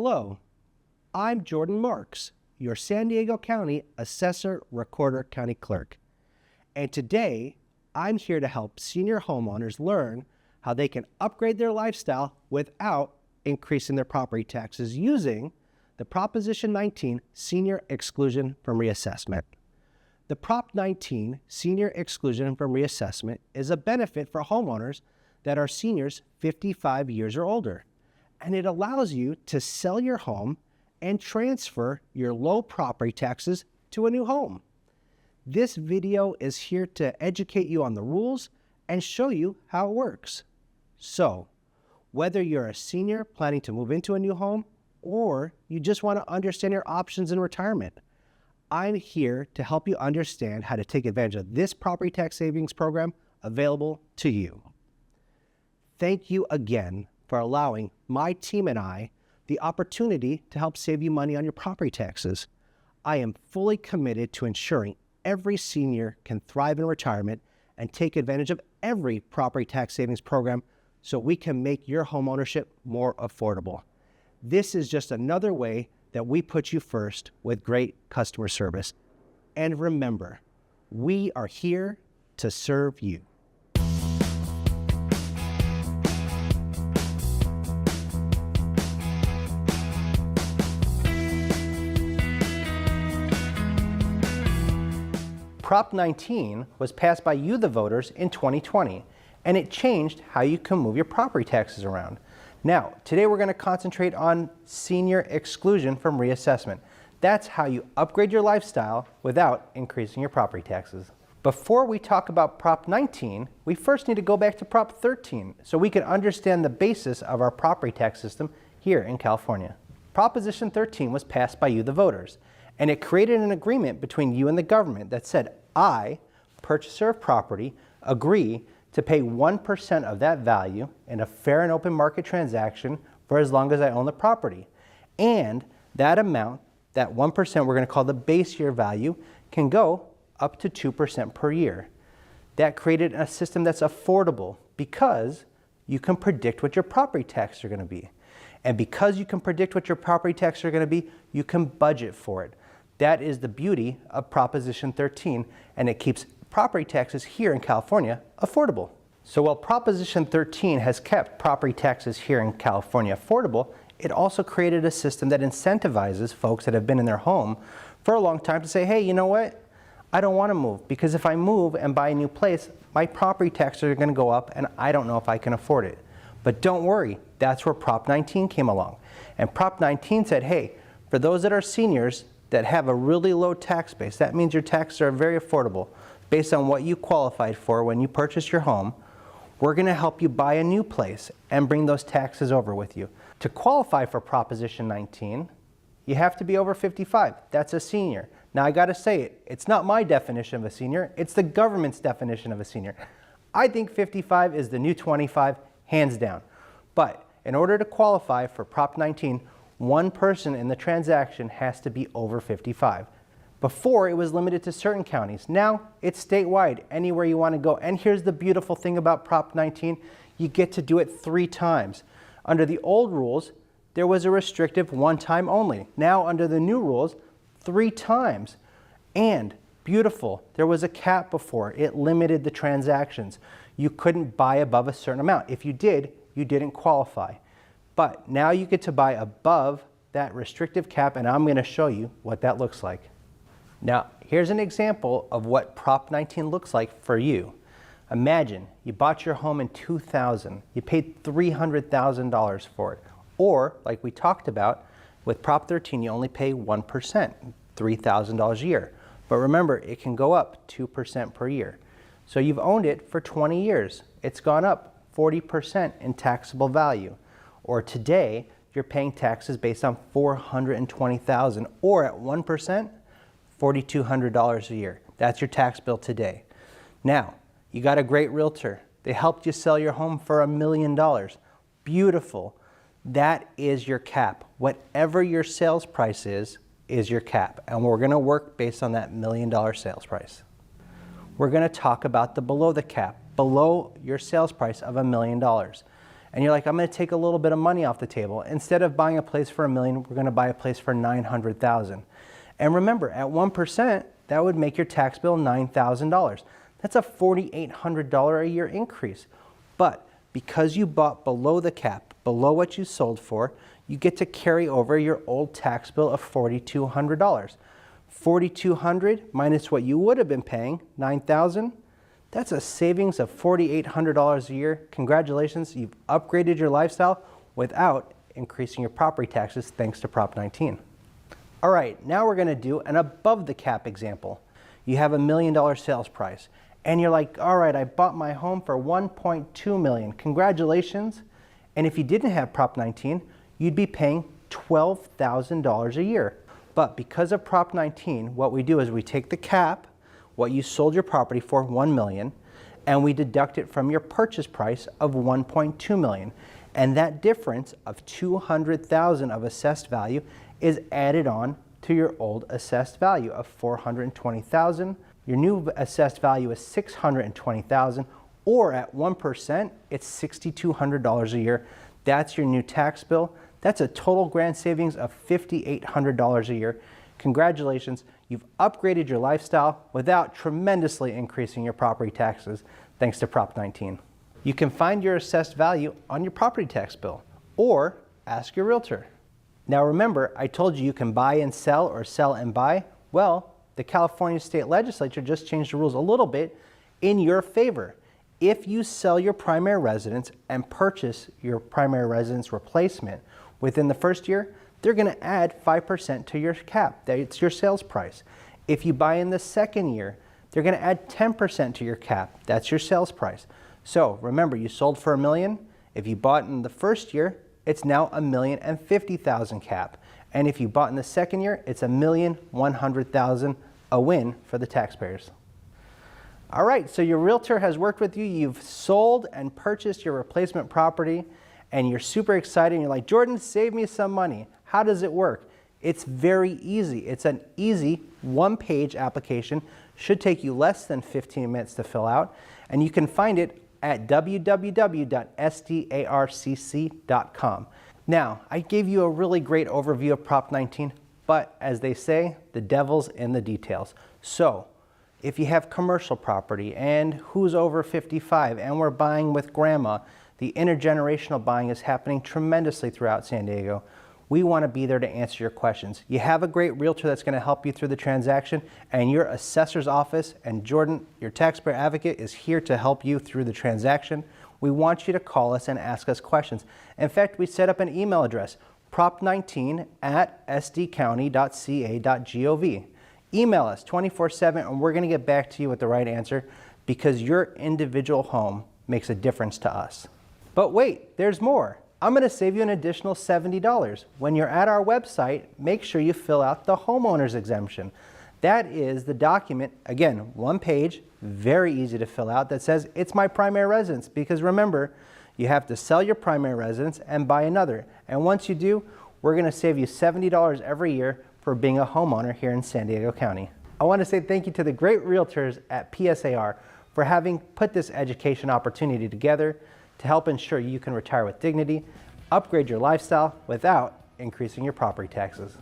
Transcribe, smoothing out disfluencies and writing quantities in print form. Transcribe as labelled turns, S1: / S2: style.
S1: Hello, I'm Jordan Marks, your San Diego County Assessor, Recorder, County Clerk. And today, I'm here to help senior homeowners learn how they can upgrade their lifestyle without increasing their property taxes using the Proposition 19 Senior Exclusion from Reassessment. The Prop 19 Senior Exclusion from Reassessment is a benefit for homeowners that are seniors 55 years or older, and it allows you to sell your home and transfer your low property taxes to a new home. This video is here to educate you on the rules and show you how it works. So, whether you're a senior planning to move into a new home or you just want to understand your options in retirement, I'm here to help you understand how to take advantage of this property tax savings program available to you. Thank you again for allowing my team and I the opportunity to help save you money on your property taxes. I am fully committed to ensuring every senior can thrive in retirement and take advantage of every property tax savings program so we can make your home ownership more affordable. This is just another way that we put you first with great customer service. And remember, we are here to serve you. Prop 19 was passed by you, the voters, in 2020, and it changed how you can move your property taxes around. Now, today we're going to concentrate on senior exclusion from reassessment. That's how you upgrade your lifestyle without increasing your property taxes. Before we talk about Prop 19, we first need to go back to Prop 13 so we can understand the basis of our property tax system here in California. Proposition 13 was passed by you, the voters, and it created an agreement between you and the government that said, I, purchaser of property, agree to pay 1% of that value in a fair and open market transaction for as long as I own the property. And that amount, that 1% we're going to call the base year value, can go up to 2% per year. That created a system that's affordable because you can predict what your property taxes are going to be. And because you can predict what your property taxes are going to be, you can budget for it. That is the beauty of Proposition 13, and it keeps property taxes here in California affordable. So while Proposition 13 has kept property taxes here in California affordable, it also created a system that incentivizes folks that have been in their home for a long time to say, hey, you know what? I don't want to move, because if I move and buy a new place, my property taxes are going to go up and I don't know if I can afford it. But don't worry, that's where Prop 19 came along. And Prop 19 said, hey, for those that are seniors that have a really low tax base, that means your taxes are very affordable, based on what you qualified for when you purchased your home, we're going to help you buy a new place and bring those taxes over with you. To qualify for Proposition 19, you have to be over 55. That's a senior. Now I got to say it, it's not my definition of a senior, it's the government's definition of a senior. I think 55 is the new 25, hands down. But in order to qualify for Prop 19, one person in the transaction has to be over 55. Before, it was limited to certain counties. Now, it's statewide, anywhere you want to go. And here's the beautiful thing about Prop 19. You get to do it 3 times. Under the old rules, there was a restrictive 1 time only. Now, under the new rules, 3 times. And, beautiful, there was a cap before. It limited the transactions. You couldn't buy above a certain amount. If you did, you didn't qualify. But now you get to buy above that restrictive cap, and I'm going to show you what that looks like. Now, here's an example of what Prop 19 looks like for you. Imagine you bought your home in 2000. You paid $300,000 for it. Or, like we talked about, with Prop 13, you only pay 1%, $3,000 a year. But remember, it can go up 2% per year. So you've owned it for 20 years. It's gone up 40% in taxable value. Or today, you're paying taxes based on $420,000, or at 1%, $4,200 a year. That's your tax bill today. Now, you got a great realtor. They helped you sell your home for $1 million. Beautiful. That is your cap. Whatever your sales price is your cap. And we're going to work based on that $1 million sales price. We're going to talk about the below the cap, below your sales price of $1 million. and you're like, I'm going to take a little bit of money off the table. Instead of buying a place for $1 million, we're going to buy a place for $900,000. And remember, at 1%, that would make your tax bill $9,000. That's a $4,800 a year increase. But because you bought below the cap, below what you sold for, you get to carry over your old tax bill of $4,200. $4,200 minus what you would have been paying, $9,000, that's a savings of $4,800 a year. Congratulations, you've upgraded your lifestyle without increasing your property taxes thanks to Prop 19. All right, now we're gonna do an above the cap example. You have $1 million sales price, and you're like, all right, I bought my home for $1.2 million. Congratulations. And if you didn't have Prop 19, you'd be paying $12,000 a year. But because of Prop 19, what we do is we take the cap, what you sold your property for, $1 million, and we deduct it from your purchase price of $1.2 million. And that difference of $200,000 of assessed value is added on to your old assessed value of $420,000. Your new assessed value is $620,000, or at 1%, it's $6,200 a year. That's your new tax bill. That's a total grand savings of $5,800 a year. Congratulations, you've upgraded your lifestyle without tremendously increasing your property taxes thanks to Prop 19. You can find your assessed value on your property tax bill or ask your realtor. Now remember, I told you you can buy and sell or sell and buy. Well, the California State Legislature just changed the rules a little bit in your favor. If you sell your primary residence and purchase your primary residence replacement within the first year, they're going to add 5% to your cap. That's your sales price. If you buy in the second year, they're going to add 10% to your cap. That's your sales price. So remember, you sold for $1 million. If you bought in the first year, it's now $1,050,000 cap. And if you bought in the second year, it's $1,100,000, a win for the taxpayers. All right, so your realtor has worked with you. You've sold and purchased your replacement property, and you're super excited. And you're like, Jordan, save me some money. How does it work? It's very easy. It's an easy one-page application. Should take you less than 15 minutes to fill out. And you can find it at www.sdarcc.com. Now, I gave you a really great overview of Prop 19, but as they say, the devil's in the details. So, if you have commercial property and who's over 55 and we're buying with grandma, the intergenerational buying is happening tremendously throughout San Diego. We want to be there to answer your questions. You have a great realtor that's going to help you through the transaction, and your assessor's office and Jordan, your taxpayer advocate, is here to help you through the transaction. We want you to call us and ask us questions. In fact, we set up an email address, prop19@sdcounty.ca.gov. Email us 24/7 and we're going to get back to you with the right answer, because your individual home makes a difference to us. But wait, there's more. I'm going to save you an additional $70. When you're at our website, make sure you fill out the homeowners exemption. That is the document, again, one page, very easy to fill out, that says it's my primary residence. Because remember, you have to sell your primary residence and buy another. And once you do, we're going to save you $70 every year for being a homeowner here in San Diego County. I want to say thank you to the great realtors at PSAR for having put this education opportunity together to help ensure you can retire with dignity, upgrade your lifestyle without increasing your property taxes.